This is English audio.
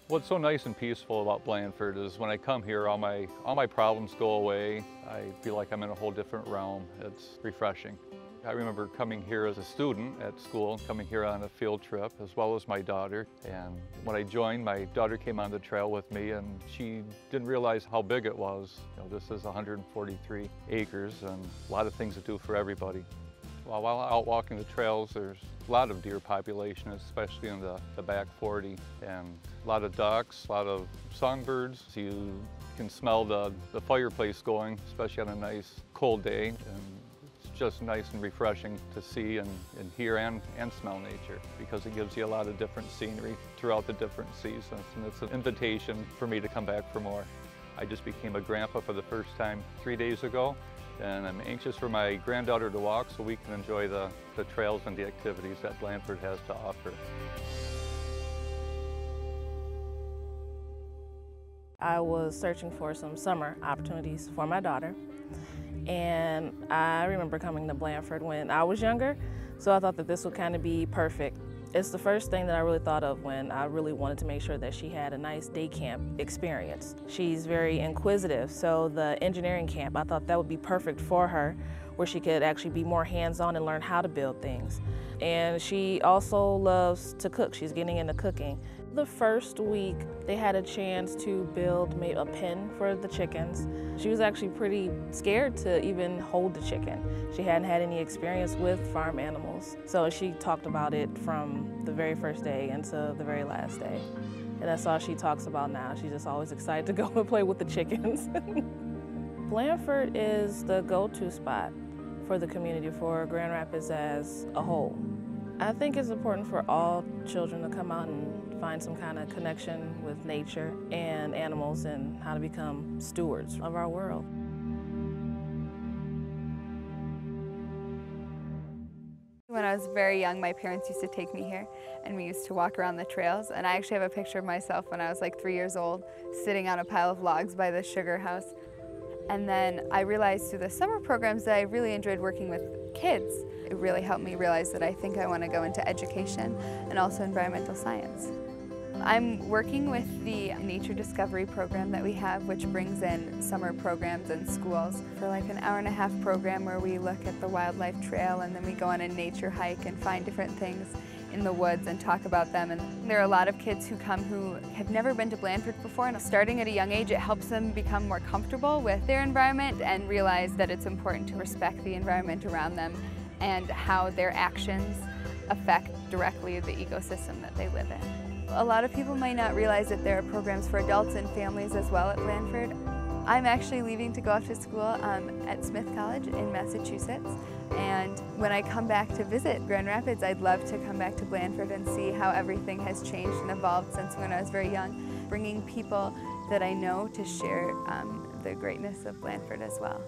What's so nice and peaceful about Blandford is when I come here, all my problems go away. I feel like I'm in a whole different realm. It's refreshing. I remember coming here as a student at school, coming here on a field trip, as well as my daughter. And when I joined, my daughter came on the trail with me, and she didn't realize how big it was. You know, this is 143 acres and a lot of things to do for everybody. Well, while out walking the trails, there's a lot of deer population, especially in the back 40, and a lot of ducks, a lot of songbirds. You can smell the fireplace going, especially on a nice cold day, and it's just nice and refreshing to see and hear and smell nature, because it gives you a lot of different scenery throughout the different seasons, and it's an invitation for me to come back for more. I just became a grandpa for the first time 3 days ago, and I'm anxious for my granddaughter to walk so we can enjoy the trails and the activities that Blandford has to offer. I was searching for some summer opportunities for my daughter, and I remember coming to Blandford when I was younger, so I thought that this would kind of be perfect. It's the first thing that I really thought of when I really wanted to make sure that she had a nice day camp experience. She's very inquisitive, so the engineering camp, I thought that would be perfect for her, where she could actually be more hands-on and learn how to build things. And she also loves to cook. She's getting into cooking. The first week, they had a chance to build maybe a pen for the chickens. She was actually pretty scared to even hold the chicken. She hadn't had any experience with farm animals. So she talked about it from the very first day into the very last day. And that's all she talks about now. She's just always excited to go and play with the chickens. Blandford is the go-to spot for the community, for Grand Rapids as a whole. I think it's important for all children to come out and find some kind of connection with nature and animals and how to become stewards of our world. When I was very young, my parents used to take me here, and we used to walk around the trails. And I actually have a picture of myself when I was like 3 years old, sitting on a pile of logs by the sugar house. And then I realized through the summer programs that I really enjoyed working with kids. It really helped me realize that I think I want to go into education and also environmental science. I'm working with the nature discovery program that we have, which brings in summer programs in schools for like an hour-and-a-half program where we look at the wildlife trail, and then we go on a nature hike and find different things in the woods and talk about them. And there are a lot of kids who come who have never been to Blandford before, and starting at a young age, it helps them become more comfortable with their environment and realize that it's important to respect the environment around them and how their actions affect directly the ecosystem that they live in. A lot of people might not realize that there are programs for adults and families as well at Blandford. I'm actually leaving to go off to school at Smith College in Massachusetts, and when I come back to visit Grand Rapids, I'd love to come back to Blandford and see how everything has changed and evolved since when I was very young, bringing people that I know to share the greatness of Blandford as well.